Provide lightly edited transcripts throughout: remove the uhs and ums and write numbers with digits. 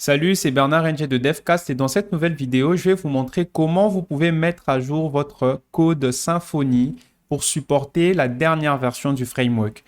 Salut, c'est Bernard NG de Devcast et dans cette nouvelle vidéo, je vais vous montrer comment vous pouvez mettre à jour votre code Symfony pour supporter la dernière version du framework.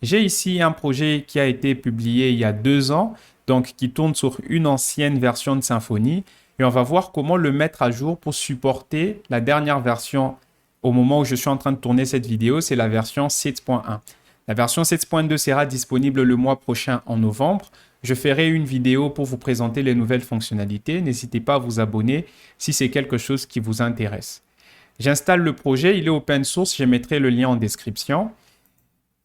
J'ai ici un projet qui a été publié il y a 2 ans, donc qui tourne sur une ancienne version de Symfony et on va voir comment le mettre à jour pour supporter la dernière version. Au moment où je suis en train de tourner cette vidéo, c'est la version 7.1. La version 7.2 sera disponible le mois prochain en novembre. Je ferai une vidéo pour vous présenter les nouvelles fonctionnalités. N'hésitez pas à vous abonner si c'est quelque chose qui vous intéresse. J'installe le projet, il est open source, je mettrai le lien en description.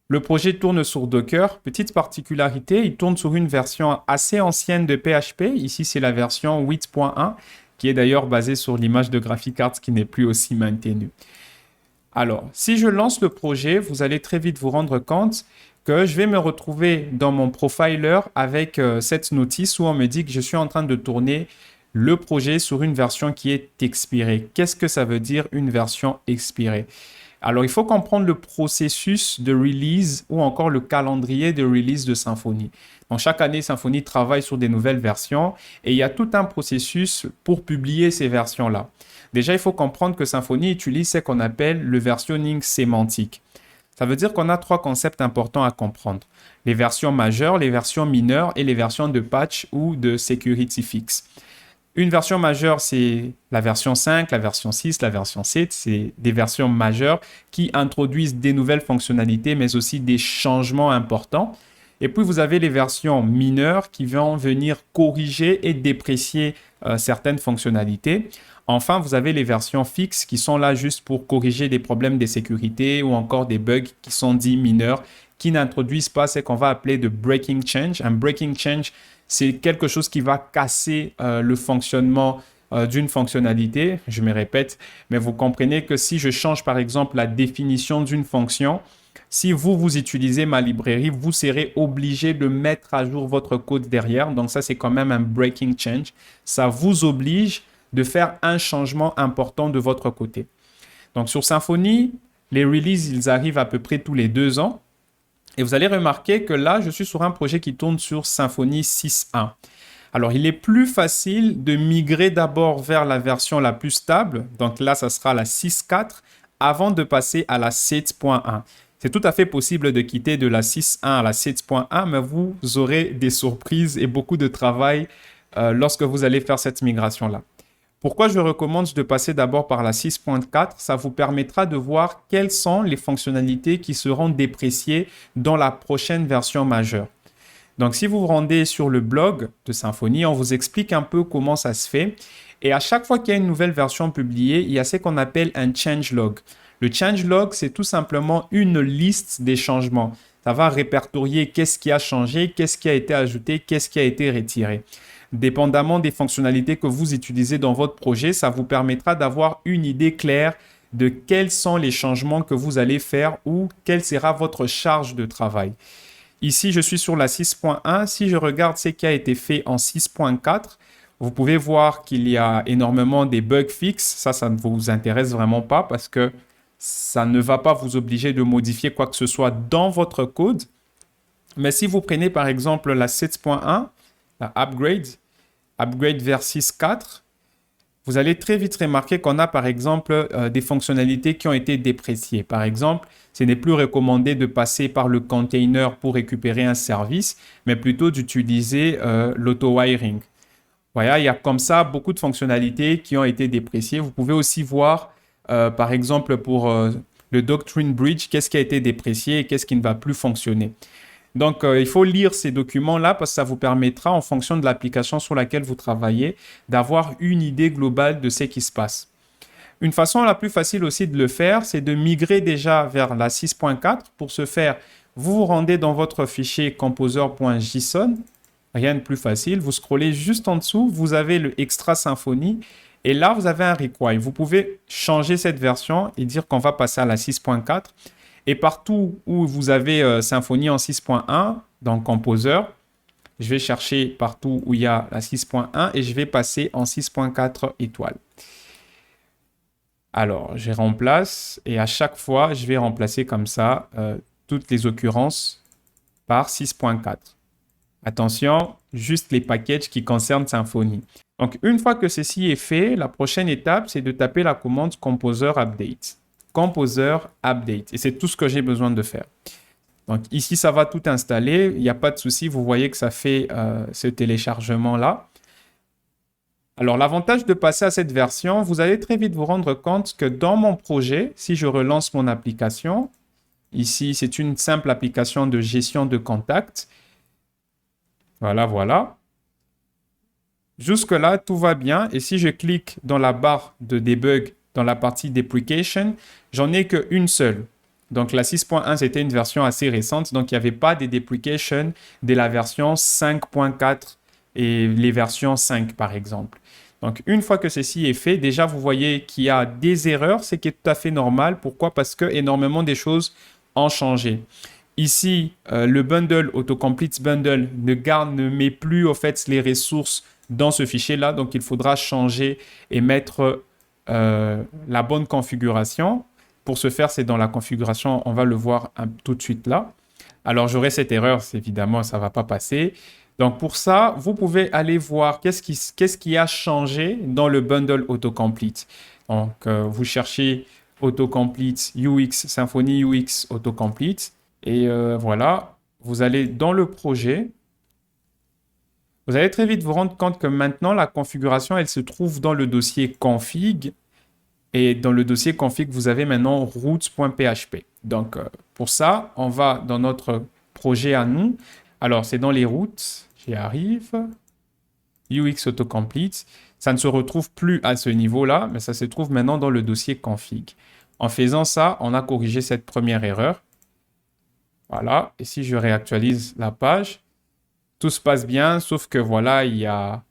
Le projet tourne sur Docker. Petite particularité, il tourne sur une version assez ancienne de PHP. Ici, c'est la version 8.1 qui est d'ailleurs basée sur l'image de GraphicsCards qui n'est plus aussi maintenue. Alors, si je lance le projet, vous allez très vite vous rendre compte que je vais me retrouver dans mon profiler avec cette notice où on me dit que je suis en train de tourner le projet sur une version qui est expirée. Qu'est-ce que ça veut dire une version expirée? Alors, il faut comprendre le processus de release ou encore le calendrier de release de Symfony. Donc, chaque année, Symfony travaille sur des nouvelles versions et il y a tout un processus pour publier ces versions-là. Déjà, il faut comprendre que Symfony utilise ce qu'on appelle le versionning sémantique. Ça veut dire qu'on a 3 concepts importants à comprendre. Les versions majeures, les versions mineures et les versions de patch ou de security fix. Une version majeure, c'est la version 5, la version 6, la version 7. C'est des versions majeures qui introduisent des nouvelles fonctionnalités, mais aussi des changements importants. Et puis, vous avez les versions mineures qui vont venir corriger et déprécier certaines fonctionnalités. Enfin, vous avez les versions fixes qui sont là juste pour corriger des problèmes de sécurité ou encore des bugs qui sont dits mineurs, qui n'introduisent pas ce qu'on va appeler de breaking change. Un breaking change, c'est quelque chose qui va casser le fonctionnement d'une fonctionnalité. Je me répète, mais vous comprenez que si je change par exemple la définition d'une fonction, si vous utilisez ma librairie, vous serez obligé de mettre à jour votre code derrière. Donc ça, c'est quand même un breaking change. Ça vous oblige de faire un changement important de votre côté. Donc sur Symfony, les releases, ils arrivent à peu près tous les 2 ans. Et vous allez remarquer que là, je suis sur un projet qui tourne sur Symfony 6.1. Alors, il est plus facile de migrer d'abord vers la version la plus stable. Donc là, ça sera la 6.4 avant de passer à la 7.1. C'est tout à fait possible de quitter de la 6.1 à la 7.1, mais vous aurez des surprises et beaucoup de travail lorsque vous allez faire cette migration-là. Pourquoi je recommande de passer d'abord par la 6.4? Ça vous permettra de voir quelles sont les fonctionnalités qui seront dépréciées dans la prochaine version majeure. Donc, si vous vous rendez sur le blog de Symfony, on vous explique un peu comment ça se fait. Et à chaque fois qu'il y a une nouvelle version publiée, il y a ce qu'on appelle un changelog. Le changelog, c'est tout simplement une liste des changements. Ça va répertorier qu'est-ce qui a changé, qu'est-ce qui a été ajouté, qu'est-ce qui a été retiré. Dépendamment des fonctionnalités que vous utilisez dans votre projet, ça vous permettra d'avoir une idée claire de quels sont les changements que vous allez faire ou quelle sera votre charge de travail. Ici, je suis sur la 6.1. Si je regarde ce qui a été fait en 6.4, vous pouvez voir qu'il y a énormément des bugs fixes. Ça ne vous intéresse vraiment pas parce que ça ne va pas vous obliger de modifier quoi que ce soit dans votre code. Mais si vous prenez par exemple la 7.1, la upgrade vers 6.4, vous allez très vite remarquer qu'on a par exemple des fonctionnalités qui ont été dépréciées. Par exemple, ce n'est plus recommandé de passer par le container pour récupérer un service, mais plutôt d'utiliser l'auto-wiring. Voilà, il y a comme ça beaucoup de fonctionnalités qui ont été dépréciées. Vous pouvez aussi voir, par exemple, pour le Doctrine Bridge, qu'est-ce qui a été déprécié et qu'est-ce qui ne va plus fonctionner. Donc, il faut lire ces documents-là parce que ça vous permettra, en fonction de l'application sur laquelle vous travaillez, d'avoir une idée globale de ce qui se passe. Une façon la plus facile aussi de le faire, c'est de migrer déjà vers la 6.4. Pour ce faire, vous vous rendez dans votre fichier composer.json. Rien de plus facile. Vous scrollez juste en dessous, vous avez le Extra Symfony. Et là, vous avez un require. Vous pouvez changer cette version et dire qu'on va passer à la 6.4. Et partout où vous avez Symfony en 6.1, dans Composer, je vais chercher partout où il y a la 6.1 et je vais passer en 6.4 étoiles. Alors, je remplace et à chaque fois, je vais remplacer comme ça toutes les occurrences par 6.4. Attention, juste les packages qui concernent Symfony. Donc, une fois que ceci est fait, la prochaine étape, c'est de taper la commande Composer Update. Composer Update. Et c'est tout ce que j'ai besoin de faire. Donc, ici, ça va tout installer. Il n'y a pas de souci. Vous voyez que ça fait ce téléchargement-là. Alors, l'avantage de passer à cette version, vous allez très vite vous rendre compte que dans mon projet, si je relance mon application, ici, c'est une simple application de gestion de contacts. Voilà. Jusque-là, tout va bien. Et si je clique dans la barre de debug, dans la partie deprecation, j'en ai qu'une seule. Donc, la 6.1, c'était une version assez récente. Donc, il n'y avait pas des deprecations dès la version 5.4 et les versions 5, par exemple. Donc, une fois que ceci est fait, déjà, vous voyez qu'il y a des erreurs, ce qui est tout à fait normal. Pourquoi? Parce que énormément des choses ont changé. Ici, le bundle, Autocomplete Bundle, ne met plus, au fait, les ressources dans ce fichier-là. Donc, il faudra changer et mettre la bonne configuration. Pour ce faire, c'est dans la configuration, on va le voir tout de suite là. Alors, j'aurai cette erreur, évidemment, ça ne va pas passer. Donc, pour ça, vous pouvez aller voir qu'est-ce qui a changé dans le bundle Autocomplete. Donc, vous cherchez Autocomplete UX, Symfony UX Autocomplete. Et voilà, vous allez dans le projet. Vous allez très vite vous rendre compte que maintenant, la configuration, elle se trouve dans le dossier config. Et dans le dossier config, vous avez maintenant routes.php. Donc, pour ça, on va dans notre projet à nous. Alors, c'est dans les routes. J'y arrive. UX Autocomplete. Ça ne se retrouve plus à ce niveau-là, mais ça se trouve maintenant dans le dossier config. En faisant ça, on a corrigé cette première erreur. Voilà. Et si je réactualise la page, tout se passe bien, sauf que voilà, il y a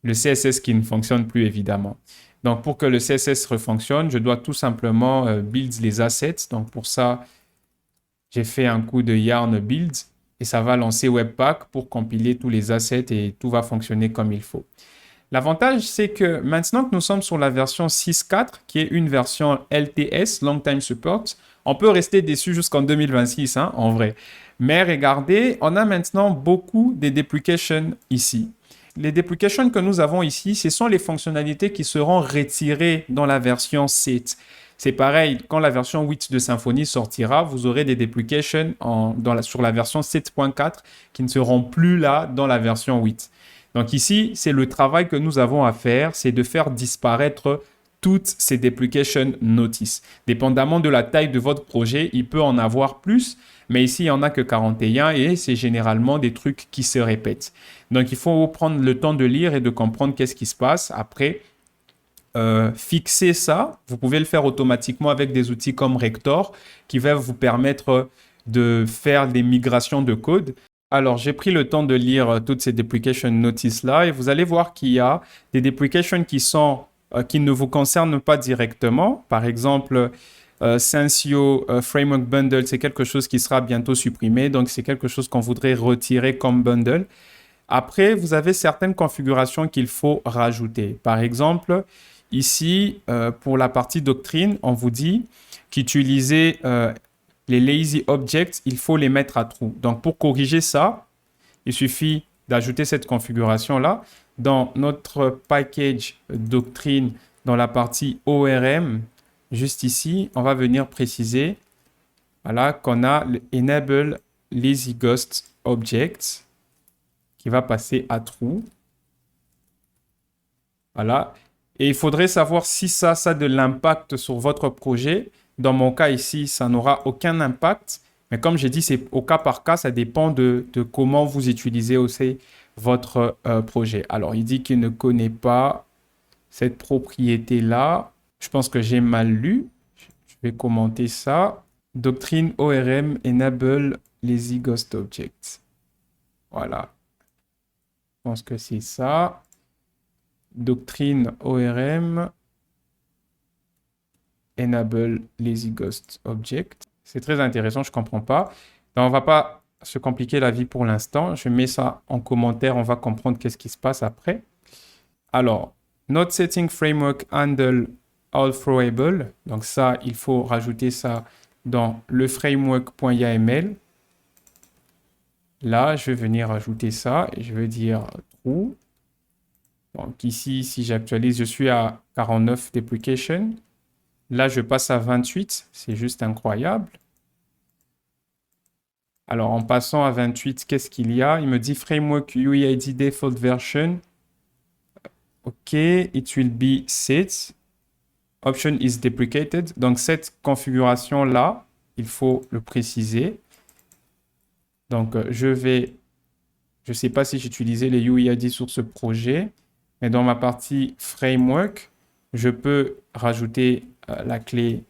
le CSS qui ne fonctionne plus, évidemment. Donc, pour que le CSS refonctionne, je dois tout simplement build les assets. Donc, pour ça, j'ai fait un coup de yarn build et ça va lancer Webpack pour compiler tous les assets et tout va fonctionner comme il faut. L'avantage, c'est que maintenant que nous sommes sur la version 6.4, qui est une version LTS, Long Time Support, on peut rester dessus jusqu'en 2026, hein, en vrai. Mais regardez, on a maintenant beaucoup de deprecations ici. Les deprecations que nous avons ici, ce sont les fonctionnalités qui seront retirées dans la version 7. C'est pareil, quand la version 8 de Symfony sortira, vous aurez des deprecations sur la version 7.4 qui ne seront plus là dans la version 8. Donc ici, c'est le travail que nous avons à faire, c'est de faire disparaître toutes ces deprecation notices. Dépendamment de la taille de votre projet, il peut en avoir plus, mais ici, il n'y en a que 41 et c'est généralement des trucs qui se répètent. Donc, il faut prendre le temps de lire et de comprendre qu'est-ce qui se passe. Après, fixer ça, vous pouvez le faire automatiquement avec des outils comme Rector qui va vous permettre de faire des migrations de code. Alors, j'ai pris le temps de lire toutes ces deprecation notices-là et vous allez voir qu'il y a des deprecations qui ne vous concernent pas directement. Par exemple, Sensio Framework Bundle, c'est quelque chose qui sera bientôt supprimé. Donc, c'est quelque chose qu'on voudrait retirer comme bundle. Après, vous avez certaines configurations qu'il faut rajouter. Par exemple, ici, pour la partie doctrine, on vous dit qu'utiliser les lazy objects, il faut les mettre à true. Donc, pour corriger ça, il suffit d'ajouter cette configuration-là. Dans notre package doctrine, dans la partie ORM, juste ici, on va venir préciser voilà, qu'on a le enable lazy ghost object qui va passer à true. Voilà. Et il faudrait savoir si ça a de l'impact sur votre projet. Dans mon cas ici, ça n'aura aucun impact. Mais comme j'ai dit, c'est au cas par cas, ça dépend de comment vous utilisez aussi votre projet. Alors, il dit qu'il ne connaît pas cette propriété-là. Je pense que j'ai mal lu. Je vais commenter ça. Doctrine ORM enable lazy ghost objects. Voilà. Je pense que c'est ça. Doctrine ORM enable lazy ghost object. C'est très intéressant, je ne comprends pas. Donc, on ne va pas se compliquer la vie pour l'instant. Je mets ça en commentaire, on va comprendre qu'est-ce qui se passe après. Alors, Node Setting Framework Handle All Throwable. Donc ça, il faut rajouter ça dans le framework.yml. Là, je vais venir ajouter ça et je vais dire true. Donc ici, si j'actualise, je suis à 49 deprecation. Là, je passe à 28. C'est juste incroyable. Alors, en passant à 28, qu'est-ce qu'il y a? Il me dit framework UEID default version. OK, it will be set. Option is deprecated. Donc, cette configuration-là, il faut le préciser. Donc, je ne sais pas si j'utilisais les UEID sur ce projet, mais dans ma partie framework, je peux rajouter la clé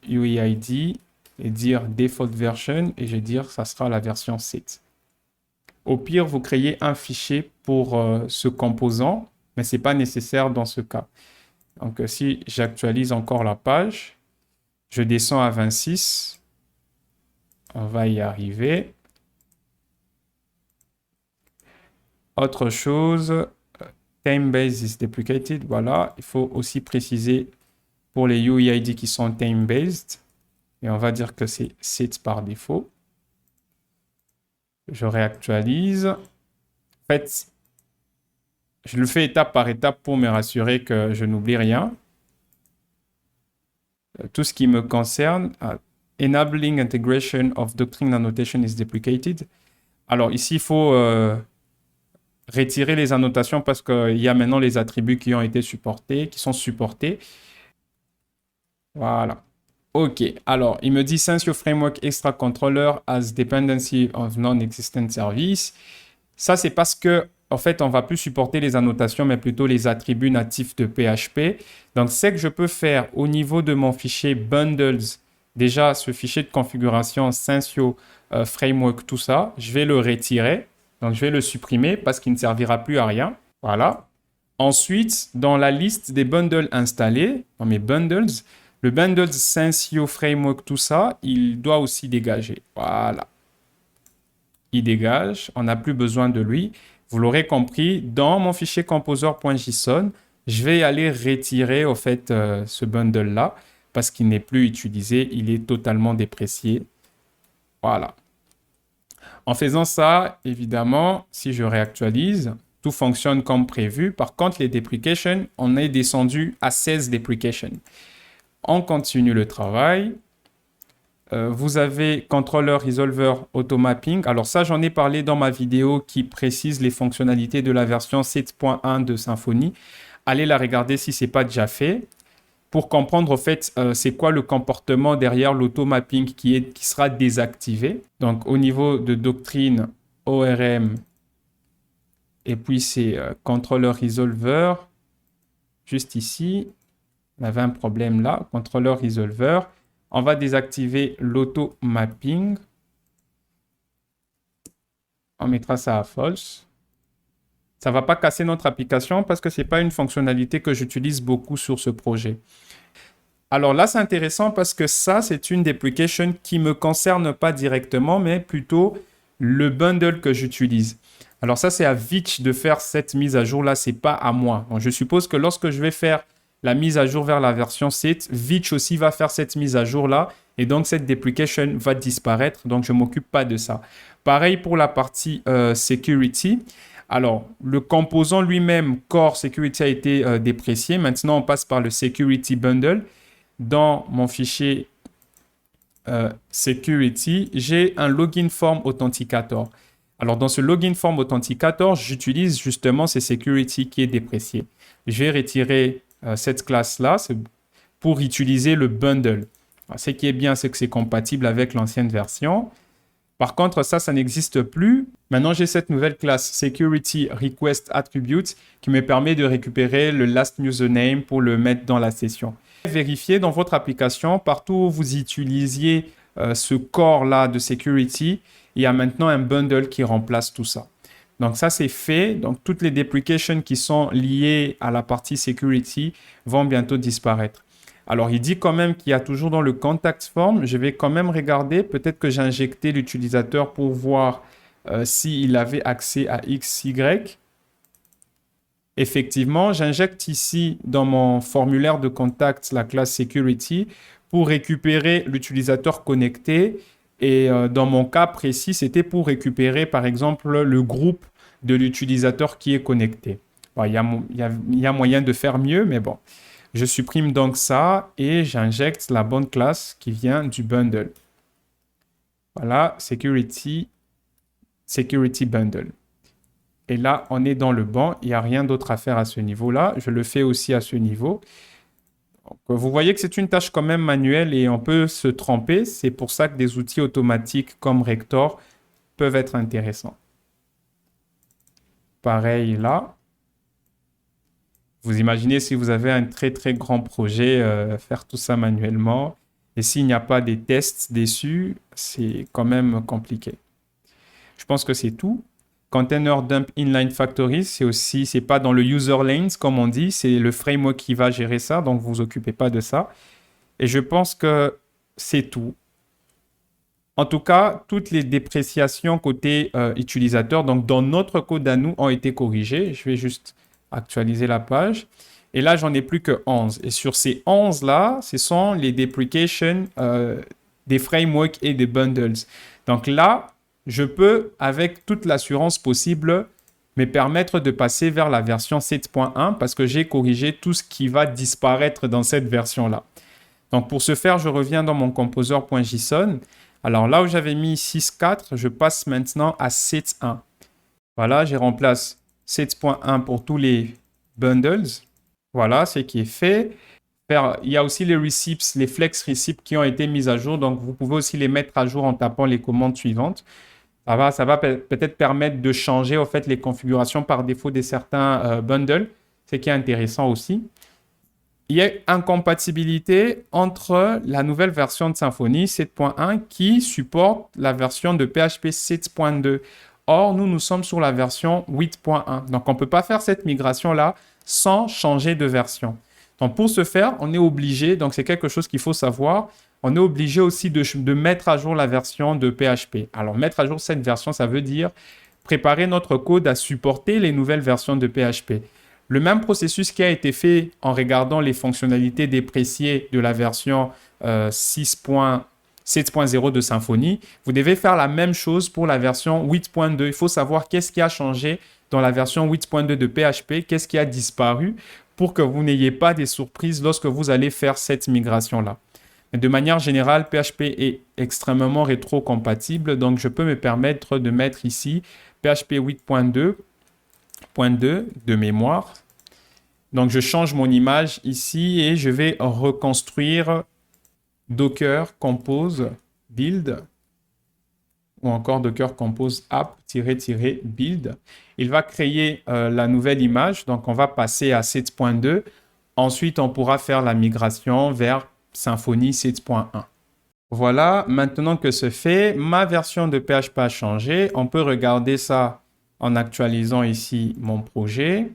UEID et dire default version et je vais dire ça sera la version 7. Au pire, vous créez un fichier pour ce composant, mais ce n'est pas nécessaire dans ce cas. Donc, si j'actualise encore la page, je descends à 26. On va y arriver. Autre chose, time-based is deprecated. Voilà, il faut aussi préciser pour les UEID qui sont time-based. Et on va dire que c'est set par défaut. Je réactualise. En fait, je le fais étape par étape pour me rassurer que je n'oublie rien. Tout ce qui me concerne, enabling integration of doctrine annotation is deprecated. Alors ici, il faut retirer les annotations parce qu'il y a maintenant les attributs qui ont été supportés, qui sont supportés. Voilà. OK. Alors, il me dit since your framework extra controller has dependency of non-existent service. Ça, c'est parce que, en fait, on va plus supporter les annotations, mais plutôt les attributs natifs de PHP. Donc, c'est que je peux faire au niveau de mon fichier bundles, déjà ce fichier de configuration Sensio framework, tout ça, je vais le retirer. Donc, je vais le supprimer parce qu'il ne servira plus à rien. Voilà. Ensuite, dans la liste des bundles installés, dans mes bundles, le bundles Sensio framework, tout ça, il doit aussi dégager. Voilà. Il dégage. On n'a plus besoin de lui. Vous l'aurez compris, dans mon fichier composer.json, je vais aller retirer au fait ce bundle-là parce qu'il n'est plus utilisé. Il est totalement déprécié. Voilà. En faisant ça, évidemment, si je réactualise, tout fonctionne comme prévu. Par contre, les deprecations, on est descendu à 16 deprecations. On continue le travail. Vous avez Controller Resolver Automapping. Alors ça, j'en ai parlé dans ma vidéo qui précise les fonctionnalités de la version 7.1 de Symfony. Allez la regarder si ce n'est pas déjà fait. Pour comprendre, en fait, c'est quoi le comportement derrière l'automapping qui sera désactivé. Donc, au niveau de doctrine ORM, et puis c'est Controller Resolver, juste ici. On avait un problème là, Controller Resolver. On va désactiver l'auto-mapping. On mettra ça à false. Ça ne va pas casser notre application parce que ce n'est pas une fonctionnalité que j'utilise beaucoup sur ce projet. Alors là, c'est intéressant parce que ça, c'est une deprecation qui ne me concerne pas directement, mais plutôt le bundle que j'utilise. Alors ça, c'est à Vitch de faire cette mise à jour-là, ce n'est pas à moi. Donc, je suppose que lorsque je vais faire la mise à jour vers la version 7, Vitch aussi va faire cette mise à jour-là et donc cette deprecation va disparaître. Donc, je ne m'occupe pas de ça. Pareil pour la partie security. Alors, le composant lui-même, Core Security, a été déprécié. Maintenant, on passe par le Security Bundle. Dans mon fichier Security, j'ai un Login Form Authenticator. Alors, dans ce Login Form Authenticator, j'utilise justement ce Security qui est déprécié. Je vais retirer cette classe-là pour utiliser le bundle. Alors, ce qui est bien, c'est que c'est compatible avec l'ancienne version. Par contre, ça n'existe plus. Maintenant, j'ai cette nouvelle classe Security Request Attribute qui me permet de récupérer le last username pour le mettre dans la session. Vérifiez dans votre application, partout où vous utilisiez ce corps-là de security, il y a maintenant un bundle qui remplace tout ça. Donc ça, c'est fait. Donc toutes les deprecations qui sont liées à la partie security vont bientôt disparaître. Alors, il dit quand même qu'il y a toujours dans le contact form. Je vais quand même regarder. Peut-être que j'ai injecté l'utilisateur pour voir s'il avait accès à XY. Effectivement, j'injecte ici dans mon formulaire de contact la classe security pour récupérer l'utilisateur connecté. Et dans mon cas précis, c'était pour récupérer, par exemple, le groupe de l'utilisateur qui est connecté. Bon, il y a moyen de faire mieux, mais bon. Je supprime donc ça et j'injecte la bonne classe qui vient du bundle. Voilà, Security Bundle. Et là, on est dans le banc. Il n'y a rien d'autre à faire à ce niveau-là. Je le fais aussi à ce niveau. Donc, vous voyez que c'est une tâche quand même manuelle et on peut se tromper. C'est pour ça que des outils automatiques comme Rector peuvent être intéressants. Pareil là. Vous imaginez si vous avez un très très grand projet, faire tout ça manuellement. Et s'il n'y a pas des tests dessus, c'est quand même compliqué. Je pense que c'est tout. Container Dump Inline Factories, c'est pas dans le user lanes comme on dit, c'est le framework qui va gérer ça, donc vous vous occupez pas de ça. Et je pense que c'est tout. En tout cas, toutes les dépréciations côté utilisateur, donc dans notre code à nous, ont été corrigées. Je vais juste actualiser la page. Et là, j'en ai plus que 11. Et sur ces 11-là, ce sont les deprecations des frameworks et des bundles. Donc là, je peux, avec toute l'assurance possible, me permettre de passer vers la version 7.1 parce que j'ai corrigé tout ce qui va disparaître dans cette version-là. Donc pour ce faire, je reviens dans mon composer.json. Alors là où j'avais mis 6.4, je passe maintenant à 7.1. Voilà, j'ai remplacé 7.1 pour tous les bundles. Voilà, ce qui est fait. Il y a aussi les receipts, les flex receipts qui ont été mis à jour. Donc vous pouvez aussi les mettre à jour en tapant les commandes suivantes. Ça va peut-être permettre de changer en fait, les configurations par défaut de certains bundles, ce qui est intéressant aussi. Il y a incompatibilité entre la nouvelle version de Symfony 7.1 qui supporte la version de PHP 7.2. Or, nous sommes sur la version 8.1. Donc, on ne peut pas faire cette migration-là sans changer de version. Donc, pour ce faire, on est obligé, donc c'est quelque chose qu'il faut savoir, on est obligé aussi de mettre à jour la version de PHP. Alors, mettre à jour cette version, ça veut dire préparer notre code à supporter les nouvelles versions de PHP. Le même processus qui a été fait en regardant les fonctionnalités dépréciées de la version 7.0 de Symfony, vous devez faire la même chose pour la version 8.2. Il faut savoir qu'est-ce qui a changé dans la version 8.2 de PHP, qu'est-ce qui a disparu pour que vous n'ayez pas des surprises lorsque vous allez faire cette migration-là. De manière générale, PHP est extrêmement rétro-compatible, donc je peux me permettre de mettre ici PHP 8.2 de mémoire. Donc, je change mon image ici et je vais reconstruire Docker Compose Build ou encore Docker Compose App-build. Il va créer la nouvelle image. Donc, on va passer à 7.2. Ensuite, on pourra faire la migration vers Symfony 7.1. Voilà, maintenant que c'est fait, ma version de PHP a changé. On peut regarder ça en actualisant ici mon projet.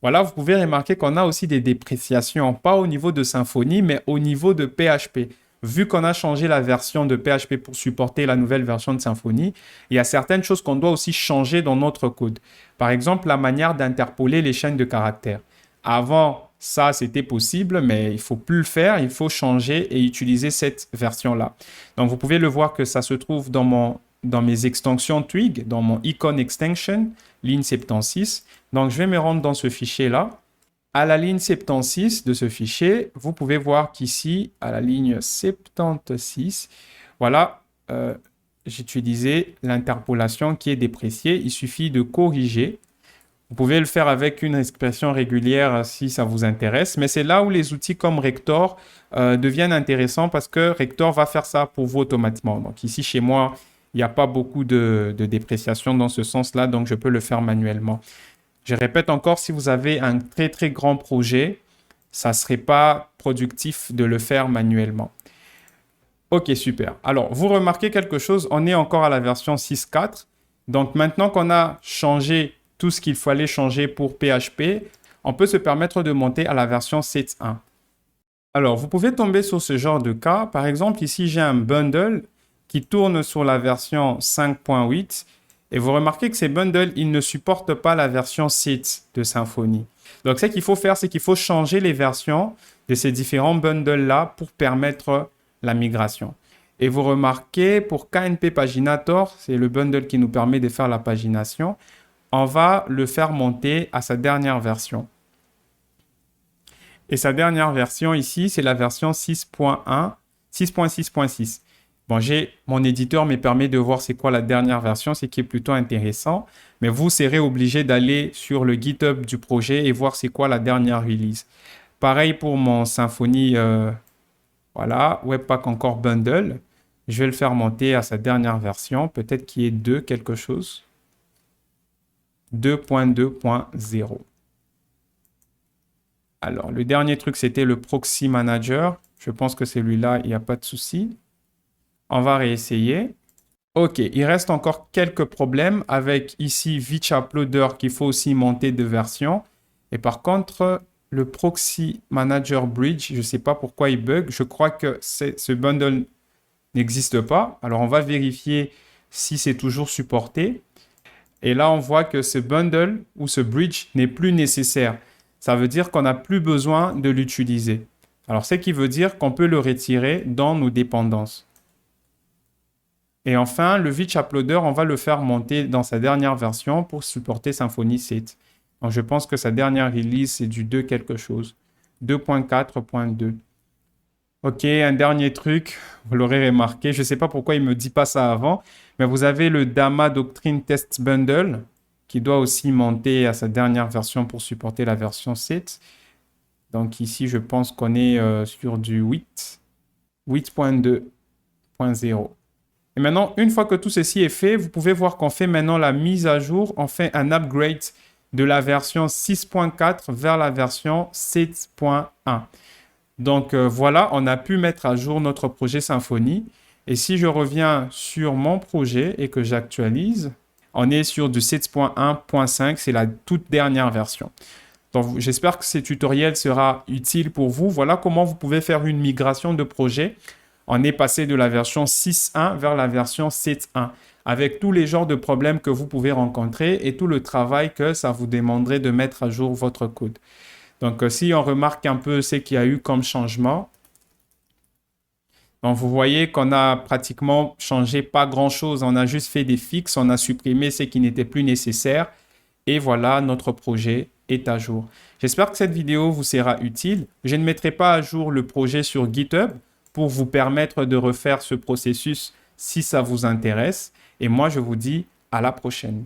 Voilà, vous pouvez remarquer qu'on a aussi des dépréciations, pas au niveau de Symfony, mais au niveau de PHP. Vu qu'on a changé la version de PHP pour supporter la nouvelle version de Symfony, il y a certaines choses qu'on doit aussi changer dans notre code. Par exemple, la manière d'interpoler les chaînes de caractères. Avant, ça, c'était possible, mais il ne faut plus le faire. Il faut changer et utiliser cette version-là. Donc, vous pouvez le voir que ça se trouve dans mes extensions Twig, dans mon icon extension, ligne 76. Donc, je vais me rendre dans ce fichier-là. À la ligne 76 de ce fichier, vous pouvez voir qu'ici, à la ligne 76, voilà, j'ai utilisé l'interpolation qui est dépréciée. Il suffit de corriger. Vous pouvez le faire avec une expression régulière si ça vous intéresse, mais c'est là où les outils comme Rector deviennent intéressants parce que Rector va faire ça pour vous automatiquement. Donc ici, chez moi, il n'y a pas beaucoup de dépréciation dans ce sens-là, donc je peux le faire manuellement. Je répète encore, si vous avez un très très grand projet, ça ne serait pas productif de le faire manuellement. Ok, super. Alors, vous remarquez quelque chose, on est encore à la version 6.4. Donc maintenant qu'on a changé tout ce qu'il fallait changer pour PHP, on peut se permettre de monter à la version 7.1. Alors, vous pouvez tomber sur ce genre de cas. Par exemple, ici, j'ai un bundle qui tourne sur la version 5.8. Et vous remarquez que ces bundles, ils ne supportent pas la version 7 de Symfony. Donc, ce qu'il faut faire, c'est qu'il faut changer les versions de ces différents bundles-là pour permettre la migration. Et vous remarquez, pour KNP Paginator, c'est le bundle qui nous permet de faire la pagination, on va le faire monter à sa dernière version. Et sa dernière version ici, c'est la version 6.1, 6.6.6. Bon, mon éditeur me permet de voir c'est quoi la dernière version, ce qui est plutôt intéressant. Mais vous serez obligé d'aller sur le GitHub du projet et voir c'est quoi la dernière release. Pareil pour mon Symfony, voilà, Webpack encore bundle. Je vais le faire monter à sa dernière version, peut-être qu'il y ait 2 quelque chose. 2.2.0. Alors, le dernier truc, c'était le Proxy Manager. Je pense que celui-là, il n'y a pas de souci. On va réessayer. OK, il reste encore quelques problèmes avec ici Vitch Uploader qu'il faut aussi monter de version. Et par contre, le Proxy Manager Bridge, je ne sais pas pourquoi il bug. Je crois que ce bundle n'existe pas. Alors, on va vérifier si c'est toujours supporté. Et là, on voit que ce bundle ou ce bridge n'est plus nécessaire. Ça veut dire qu'on n'a plus besoin de l'utiliser. Alors, ce qui veut dire qu'on peut le retirer dans nos dépendances. Et enfin, le Vitch Uploader, on va le faire monter dans sa dernière version pour supporter Symfony 7. Donc, je pense que sa dernière release, c'est du 2 quelque chose. 2.4.2. OK, un dernier truc, vous l'aurez remarqué. Je ne sais pas pourquoi il ne me dit pas ça avant, mais vous avez le Dama Doctrine Test Bundle qui doit aussi monter à sa dernière version pour supporter la version 7. Donc ici, je pense qu'on est sur du 8.2.0. Et maintenant, une fois que tout ceci est fait, vous pouvez voir qu'on fait maintenant la mise à jour. On fait un upgrade de la version 6.4 vers la version 7.1. Donc voilà, on a pu mettre à jour notre projet Symfony. Et si je reviens sur mon projet et que j'actualise, on est sur du 7.1.5, c'est la toute dernière version. Donc j'espère que ce tutoriel sera utile pour vous. Voilà comment vous pouvez faire une migration de projet. On est passé de la version 6.1 vers la version 7.1 avec tous les genres de problèmes que vous pouvez rencontrer et tout le travail que ça vous demanderait de mettre à jour votre code. Donc, si on remarque un peu ce qu'il y a eu comme changement, donc vous voyez qu'on a pratiquement changé pas grand-chose. On a juste fait des fixes, on a supprimé ce qui n'était plus nécessaire. Et voilà, notre projet est à jour. J'espère que cette vidéo vous sera utile. Je ne mettrai pas à jour le projet sur GitHub pour vous permettre de refaire ce processus si ça vous intéresse. Et moi, je vous dis à la prochaine.